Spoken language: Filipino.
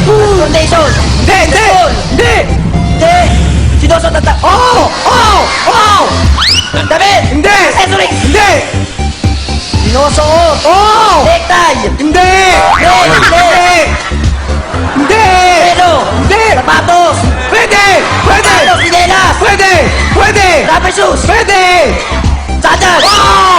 Transportation. Hindi! Hindi! School. Hindi! Hindi. Sinusuot ng Oo! Oo! Oo! damit. Hindi! Accessories. Hindi! Sinusuot. Oo! Necktie. Hindi! Hindi. Hindi! Pelo. Hindi! Sapatos. Pwede! Pwede! Sapatos. Sinelas. Pwede! Pwede! Rubber shoes. Pwede! Sandals. Oo!